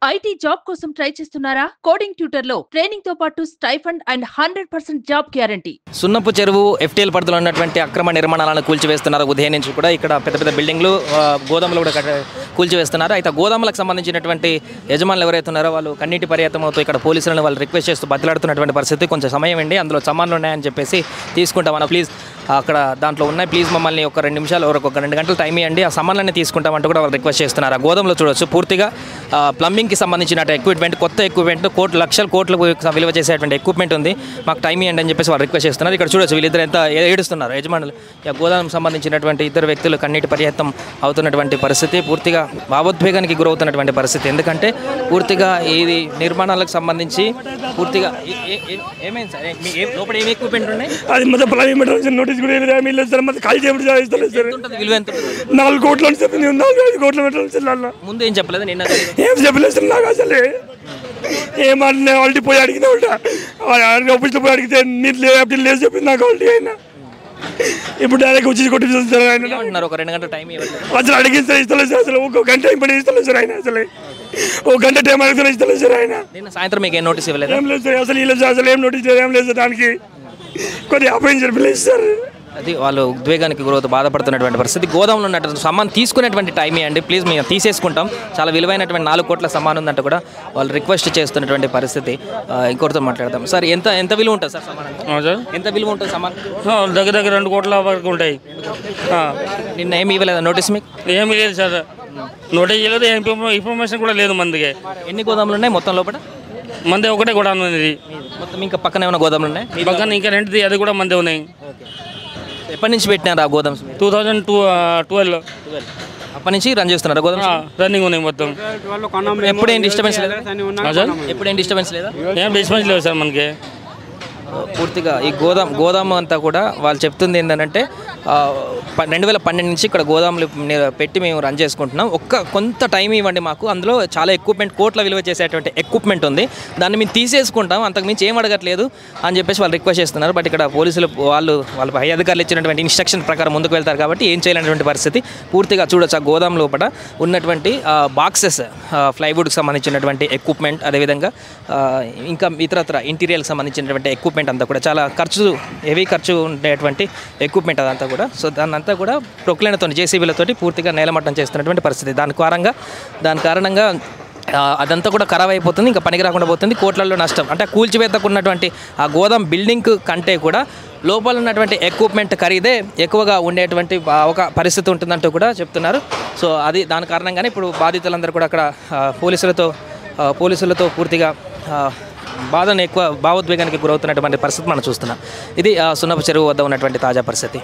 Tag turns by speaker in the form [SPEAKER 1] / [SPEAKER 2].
[SPEAKER 1] IT job కోసం try చేస్తున్నారా? Coding tutor లో ట్రైనింగ్ తో పాటు స్టైఫండ్ అండ్ 100% జాబ్ గ్యారంటీ.
[SPEAKER 2] సున్నపు చెరువు ఎఫ్టీఎల్ పరిధిలో ఉన్నటువంటి అక్రమ నిర్మాణాలను కూల్చివేస్తున్నారు. ఉదయం నుంచి కూడా ఇక్కడ పెద్ద పెద్ద బిల్డింగ్లు, గోదాములు కూడా కూల్చివేస్తున్నారు. అయితే గోదాములకు సంబంధించినటువంటి యజమానులు ఎవరైతే ఉన్నారో వాళ్ళు కన్నీటి పర్యాతం అవుతూ ఇక్కడ పోలీసులను వాళ్ళు రిక్వెస్ట్ చేస్తూ బతిలాడుతున్నటువంటి పరిస్థితి. కొంచెం సమయం అండి, అందులో సామాన్లు ఉన్నాయని చెప్పేసి తీసుకుంటామన్నా ప్లీజ్, అక్కడ దాంట్లో ఉన్నాయి, ప్లీజ్ మమ్మల్ని ఒక 2 నిమిషాలు ఒక 2 గంటలు టైం ఇవ్వండి, ఆ సామాన్లన్నీ తీసుకుంటామంటూ కూడా వాళ్ళు రిక్వెస్ట్ చేస్తున్నారు. ఆ గోదాంలో చూడొచ్చు పూర్తిగా ప్లంబింగ్కి సంబంధించిన ఎక్విప్మెంట్, కొత్త ఎక్విప్మెంట్, లక్షల కోట్లు విలువ చేసేటువంటి ఎక్విప్మెంట్ ఉంది, మాకు టైం ఇవ్వండి అని చెప్పేసి వాళ్ళు రిక్వెస్ట్ చేస్తున్నారు. ఇక్కడ చూడొచ్చు వీళ్ళిద్దరు ఎంత ఏడుస్తున్నారు యజమానులు. గోదాం సంబంధించినటువంటి ఇద్దరు వ్యక్తులు కన్నీటి పర్యాప్తం అవుతున్నటువంటి పరిస్థితి, పూర్తిగా భావోద్వేగానికి గురవుతున్నటువంటి పరిస్థితి. ఎందుకంటే పూర్తిగా ఇది నిర్మాణాలకు సంబంధించి పూర్తిగా ఏమైంది సార్, లోపల ఏమి ఎక్విప్మెంట్ ఉన్నాయి?
[SPEAKER 3] అది మొత్తం నోటీస్ కూడా లేదు సార్, మొత్తం ఖాళీ చేయబడి సార్.
[SPEAKER 2] విలువ ఎంత?
[SPEAKER 3] 4 కోట్లు అని చెప్పింది, 4-5 కోట్ల
[SPEAKER 2] ముందు ఏం చెప్పలేదు, నిన్న
[SPEAKER 3] ఏం చెప్పలేదు సార్. నాకు అసలు ఏమన్నా ఆల్రెడీ పోయి అడిగినా ఉంటా, ఆఫీస్లో పోయి అడిగితే మీరు లేదు చెప్పింది నాకు ఆల్రెడీ. అయినా ఇప్పుడు డైరెక్ట్ వచ్చి కొట్టిస్తారు సార్. ఆయన
[SPEAKER 2] ఒక 2 గంటల టైం
[SPEAKER 3] అసలు అడిగింది సార్, ఇస్తలేదు సార్. అసలు 1 గంట ఇప్పుడు ఇస్తలేదు సార్. ఆయన అసలు 1 గంట టైం అడిగితే ఇస్తలేదు సార్. ఆయన
[SPEAKER 2] నిన్న సాయంత్రం మీకు ఏం నోటీస్ ఇవ్వలేదు?
[SPEAKER 3] ఏం లేదు సార్, అసలు ఇవ్వలేదు సార్, అసలు ఏం నోటీస్ లేదు, ఏం లేదు సార్. దానికి కొద్దిగా అపాయింట్ చెప్పలేదు సార్.
[SPEAKER 2] అది వాళ్ళు ఉద్వేగానికి గురవుతూ బాధపడుతున్నటువంటి పరిస్థితి. గోదాంలో ఉన్నటువంటి సామాన్ తీసుకునేటువంటి టైం ఇవ్వండి ప్లీజ్, మేము తీసేసుకుంటాం, చాలా విలువైనటువంటి 4 కోట్ల సామాన్ ఉందంటే కూడా వాళ్ళు రిక్వెస్ట్ చేస్తున్నటువంటి పరిస్థితి. ఇంకోటితో మాట్లాడదాం సార్. ఎంత విలువ ఉంటుంది సార్ సామాన్? ఎంత విలువ ఉంటుంది సామాన్?
[SPEAKER 3] దగ్గర 2 కోట్ల వరకు ఉంటాయి.
[SPEAKER 2] నిన్న ఏమి ఇవ్వలేదు నోటీస్? మీకు
[SPEAKER 3] ఏమీ లేదు సార్, నోటీస్ లేదు, ఇన్ఫర్మేషన్ కూడా లేదు. మందికి
[SPEAKER 2] ఎన్ని గోదాములు ఉన్నాయి మొత్తం లోపల?
[SPEAKER 3] మంది ఒకటే గోదాం ఉంది
[SPEAKER 2] మొత్తం. ఇంకా పక్కన ఏమైనా గోదాములు ఉన్నాయి?
[SPEAKER 3] పక్కన ఇంకా రెండుది, అది కూడా మంది ఉన్నాయి.
[SPEAKER 2] ఎప్పటి నుంచి పెట్టినారు ఆ గోదామ్స్?
[SPEAKER 3] 2012.
[SPEAKER 2] అప్పటి నుంచి రన్ చేస్తున్నారు గోదాం?
[SPEAKER 3] రన్నింగ్ ఉన్నాయి మొత్తం.
[SPEAKER 2] ఎప్పుడేం డిస్టర్బెన్స్ లేదా? ఎప్పుడేం డిస్టర్బెన్స్ లేదా?
[SPEAKER 3] ఏం డిస్టర్బెన్స్ లేదు సార్ మనకి.
[SPEAKER 2] పూర్తిగా ఈ గోదాము అంతా కూడా వాళ్ళు చెప్తుంది ఏంటంటే 2012 నుంచి ఇక్కడ గోదాములు పెట్టి మేము రన్ చేసుకుంటున్నాం, కొంత టైం ఇవ్వండి మాకు, అందులో చాలా ఎక్విప్మెంట్, కోట్ల విలువ చేసేటువంటి ఎక్విప్మెంట్ ఉంది, దాన్ని మేము తీసేసుకుంటాం, అంతకుమించి ఏం అడగట్లేదు అని చెప్పేసి వాళ్ళు రిక్వెస్ట్ చేస్తున్నారు. బట్ ఇక్కడ పోలీసులు వాళ్ళ పై అధికారులు ఇచ్చినటువంటి ఇన్స్ట్రక్షన్ ప్రకారం ముందుకు వెళ్తారు కాబట్టి ఏం చేయలేనటువంటి పరిస్థితి. పూర్తిగా చూడొచ్చు ఆ గోదాం లోపల ఉన్నటువంటి బాక్సెస్, ప్లైవుడ్కి సంబంధించినటువంటి ఎక్విప్మెంట్, అదేవిధంగా ఇంకా ఇతరత్ర ఇంటీరియర్కి సంబంధించినటువంటి ఎక్విప్మెంట్ అంతా కూడా చాలా హెవీ ఖర్చు ఉండేటువంటి ఎక్విప్మెంట్ అదంతా కూడా. సో దాన్ని అంతా కూడా ప్రొక్లైన్తో, జేసీబీలతోటి పూర్తిగా నేలమట్టం చేస్తున్నటువంటి పరిస్థితి. దాని కారణంగా అదంతా కూడా ఖరాబ్ అయిపోతుంది, ఇంకా పనికి రాకుండా పోతుంది, కోట్లలో నష్టం. అంటే కూల్చివేతకున్నటువంటి ఆ గోదాం బిల్డింగ్ కంటే కూడా లోపల ఉన్నటువంటి ఎక్విప్మెంట్ ఖరీదే ఎక్కువగా ఉండేటువంటి ఒక పరిస్థితి ఉంటుందంటూ కూడా చెప్తున్నారు. సో అది దాని కారణంగానే ఇప్పుడు బాధితులందరూ కూడా అక్కడ పోలీసులతో పూర్తిగా భావోద్వేగానికి గురవుతున్నటువంటి పరిస్థితి మనం చూస్తున్నాం. ఇది సున్నపు చెరువు వద్ద ఉన్నటువంటి తాజా పరిస్థితి.